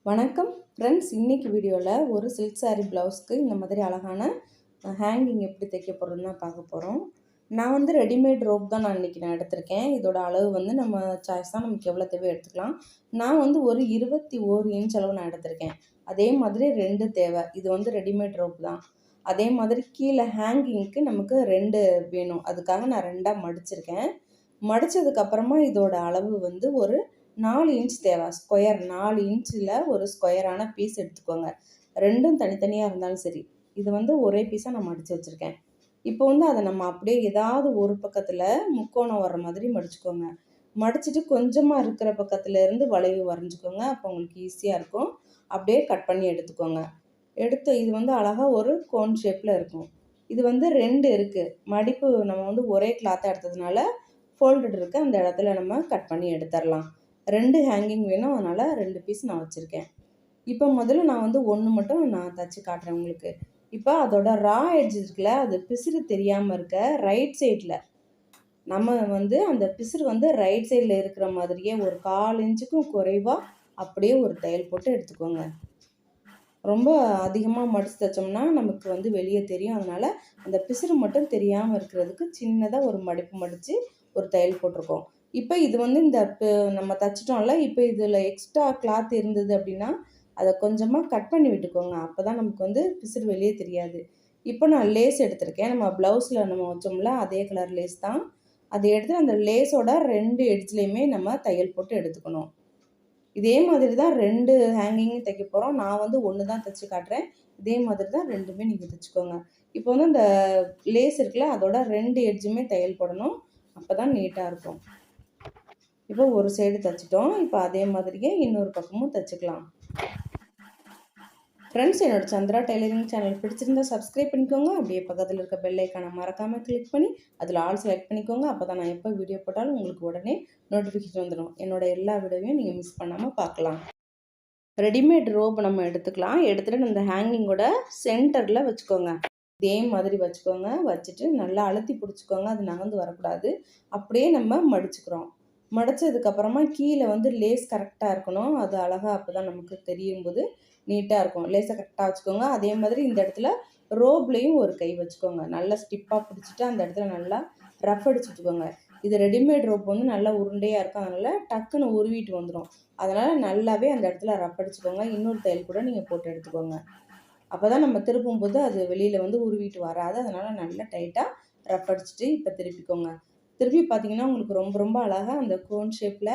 வணக்கம் ஃப்ரெண்ட்ஸ், இன்றைக்கி வீடியோவில் ஒரு சில்க் சாரீ ப்ளவுஸ்க்கு இந்த மாதிரி அழகான ஹேங்கிங் எப்படி தைக்க போகிறதுன்னு தான் பார்க்க போகிறோம். நான் வந்து ரெடிமேட் ரோப் தான் இன்றைக்கி எடுத்திருக்கேன். இதோட அளவு வந்து நம்ம சாய்ஸ் தான், நமக்கு எவ்வளோ தேவை எடுத்துக்கலாம். நான் வந்து ஒரு 21 இன்ச் அளவு நான் எடுத்திருக்கேன். அதே மாதிரி 2 தேவை. இது வந்து ரெடிமேட் ரோப் தான். அதே மாதிரி கீழே ஹேங்கிங்க்கு நமக்கு 2 வேணும். அதுக்காக நான் 2ஆக மடிச்சிருக்கேன். மடித்ததுக்கப்புறமா இதோட அளவு வந்து ஒரு 4 இன்ச் தேவை. ஸ்கொயர் 4 இன்ச்சில் ஒரு ஸ்கொயரான பீஸ் எடுத்துக்கோங்க. ரெண்டும் தனித்தனியாக இருந்தாலும் சரி. இது வந்து ஒரே பீஸாக நான் மடித்து வச்சுருக்கேன். இப்போ வந்து அதை நம்ம அப்படியே ஏதாவது ஒரு பக்கத்தில் முக்கோணம் வர்ற மாதிரி மடிச்சுக்கோங்க. மடிச்சுட்டு கொஞ்சமாக இருக்கிற பக்கத்துலேருந்து வளைவு வரைஞ்சிக்கோங்க. அப்போ உங்களுக்கு ஈஸியாக இருக்கும். அப்படியே கட் பண்ணி எடுத்துக்கோங்க. இது வந்து அழகாக ஒரு கோன் ஷேப்பில் இருக்கும். இது வந்து 2 இருக்குது. மடிப்பு நம்ம வந்து ஒரே கிளாத்தாக எடுத்ததுனால ஃபோல்டட் இருக்குது. அந்த இடத்துல நம்ம கட் பண்ணி எடுத்துடலாம். 2 ஹேங்கிங் வேணும், அதனால் 2 பீஸ் நான் வச்சுருக்கேன். இப்போ முதல்ல நான் வந்து 1 மட்டும் நான் தச்சு காட்டுறேன் உங்களுக்கு. இப்போ அதோட ரா எட்ஜ் இருக்குல்ல, அது பிசுறு தெரியாமல் இருக்க ரைட் சைடில் நம்ம வந்து அந்த பிசுறு வந்து ரைட் சைடில் இருக்கிற மாதிரியே ஒரு 1/4 இன்ச்சுக்கும் குறைவாக அப்படியே ஒரு தையல் போட்டு எடுத்துக்கோங்க. ரொம்ப அதிகமாக மடித்து தைச்சோம்னா நமக்கு வந்து வெளியே தெரியும். அதனால் அந்த பிசுறு மட்டும் தெரியாமல் இருக்கிறதுக்கு சின்னதாக ஒரு மடிப்பு மடித்து ஒரு தையல் போட்டிருக்கோம். இப்போ இது வந்து நம்ம தைச்சிட்டோம்ல, இப்போ இதில் எக்ஸ்ட்ரா கிளாத் இருந்தது அப்படின்னா அதை கொஞ்சமாக கட் பண்ணி விட்டுக்கோங்க. அப்போ தான் நமக்கு வந்து பிசுறு வெளியே தெரியாது. இப்போ நான் லேஸ் எடுத்திருக்கேன். நம்ம ப்ளவுஸில் நம்ம வச்சோம்ல அதே கலர் லேஸ் தான். அதை எடுத்து அந்த லேஸோட 2 எட்ஜ்லேயுமே நம்ம தையல் போட்டு எடுத்துக்கணும். இதே மாதிரி தான் 2 ஹேங்கிங்கும் தைக்க போகிறோம். நான் வந்து 1 தான் தைச்சி காட்டுறேன். இதே மாதிரி தான் 2மே நீங்கள் தைச்சிக்கோங்க. இப்போ வந்து அந்த லேஸ் இருக்குல்ல, அதோட 2 எட்ஜுமே தையல் போடணும். அப்போ தான் நீட்டாக இருக்கும். இப்போ ஒரு சைடு தைச்சிட்டோம். இப்போ அதே மாதிரியே இன்னொரு பக்கமும் தைச்சிக்கலாம். ஃப்ரெண்ட்ஸ், என்னோட சந்திரா டெய்லரிங் சேனல் பிடிச்சிருந்தா சப்ஸ்கிரைப் பண்ணிக்கோங்க. அப்படியே பக்கத்தில் இருக்க பெல் ஐக்கானை மறக்காமல் கிளிக் பண்ணி அதில் ஆல் செலக்ட் பண்ணிக்கோங்க. அப்போ தான் நான் எப்போ வீடியோ போட்டாலும் உங்களுக்கு உடனே நோட்டிஃபிகேஷன் வந்துடும். என்னோட எல்லா வீடியோவையும் நீங்கள் மிஸ் பண்ணாமல் பார்க்கலாம். ரெடிமேட் ரோப் நம்ம எடுத்துக்கலாம். எடுத்துகிட்டு அந்த ஹேங்கிங்கோட சென்டரில் வச்சுக்கோங்க. இதே மாதிரி வச்சுக்கோங்க. வச்சுட்டு நல்லா அழுத்தி பிடிச்சிக்கோங்க. அது நகர்ந்து வரக்கூடாது. அப்படியே நம்ம மடிச்சுக்கிறோம். மடித்ததுக்கப்புறமா கீழே வந்து லேஸ் கரெக்டாக இருக்கணும். அது அழகாக அப்போ தான் நமக்கு தெரியும் போது நீட்டாக இருக்கும். லேஸை கரெக்டாக வச்சுக்கோங்க. அதே மாதிரி இந்த இடத்துல ரோப்லேயும் ஒரு கை வச்சுக்கோங்க. நல்லா ஸ்டிப்பாக பிடிச்சிட்டு அந்த இடத்துல நல்லா ரஃப் அடிச்சு விட்டுக்கோங்க. இது ரெடிமேட் ரோப் வந்து நல்லா உருண்டையாக இருக்கும். அதனால் டக்குன்னு உருவிட்டு வந்துடும். அதனால் நல்லாவே அந்த இடத்துல ரஃப் அடிச்சுக்கோங்க. இன்னொரு தையல் கூட நீங்கள் போட்டு எடுத்துக்கோங்க. அப்போ தான் நம்ம திருப்பும் போது அது வெளியில் வந்து உருவிட்டு வராது. அதனால் நல்லா டைட்டாக ரஃப் அடிச்சுட்டு இப்போ திருப்பிக்கோங்க. திருப்பி பார்த்தீங்கன்னா உங்களுக்கு ரொம்ப ரொம்ப அழகாக அந்த கோன் ஷேப்பில்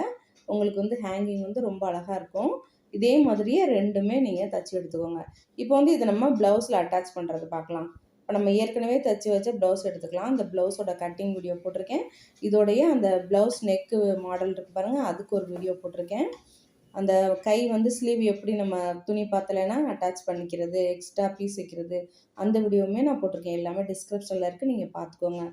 உங்களுக்கு வந்து ஹேங்கிங் வந்து ரொம்ப அழகாக இருக்கும். இதே மாதிரியே 2மே நீங்கள் தைச்சி எடுத்துக்கோங்க. இப்போ வந்து இதை நம்ம ப்ளவுஸில் அட்டாச் பண்ணுறது பார்க்கலாம். இப்போ நம்ம ஏற்கனவே தைச்சி வச்ச ப்ளவுஸ் எடுத்துக்கலாம். அந்த ப்ளவுஸோட கட்டிங் வீடியோ போட்டிருக்கேன். இதோடைய அந்த ப்ளவுஸ் நெக்கு மாடல் இருக்குது பாருங்கள், அதுக்கு ஒரு வீடியோ போட்டிருக்கேன். அந்த கை வந்து ஸ்லீவ் எப்படி நம்ம துணி பார்த்தலைன்னா அட்டாச் பண்ணிக்கிறது, எக்ஸ்ட்ரா பீஸ் வைக்கிறது, அந்த வீடியோவுமே நான் போட்டிருக்கேன். எல்லாமே டிஸ்கிரிப்ஷனில் இருக்குது, நீங்கள் பார்த்துக்கோங்க.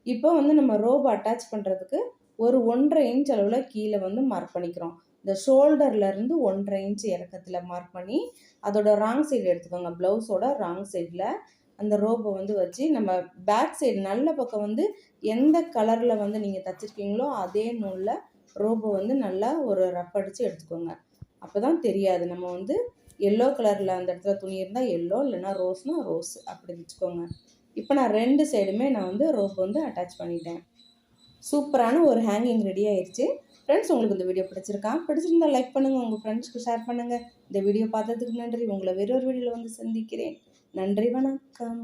இப்போ வந்து நம்ம ரோப் அட்டாச் பண்ணுறதுக்கு ஒரு 1.5 இன்ச் அளவில் கீழே வந்து மார்க் பண்ணிக்கிறோம். இந்த ஷோல்டர்லேருந்து 1.5 இன்ச் இறக்கத்தில் மார்க் பண்ணி அதோட ராங் சைடு எடுத்துக்கோங்க. ப்ளவுஸோட ராங் சைடில் அந்த ரோப்பை வந்து வச்சு நம்ம பேக் சைடு நல்ல பக்கம் வந்து எந்த கலரில் வந்து நீங்கள் தைச்சிருக்கீங்களோ அதே நூலில் ரோப்பை வந்து நல்லா ஒரு ரஃப் அடித்து எடுத்துக்கோங்க. அப்போ தான் தெரியாது. நம்ம வந்து எல்லோ கலரில் அந்த இடத்துல துணி இருந்தால் எல்லோ, இல்லைன்னா ரோஸ்னால் ரோஸ் அப்படி வச்சுக்கோங்க. இப்போ நான் 2 சைடுமே நான் வந்து ரோப் வந்து அட்டாச் பண்ணிட்டேன். சூப்பரான ஒரு ஹேங்கிங் ரெடி ஆயிடுச்சு. ஃப்ரெண்ட்ஸ், உங்களுக்கு இந்த வீடியோ பிடிச்சிருந்தா லைக் பண்ணுங்கள், உங்கள் ஃப்ரெண்ட்ஸ்க்கு ஷேர் பண்ணுங்கள். இந்த வீடியோ பார்த்ததுக்கு நன்றி. உங்களை வேறொரு வீடியோவில் வந்து சந்திக்கிறேன். நன்றி, வணக்கம்.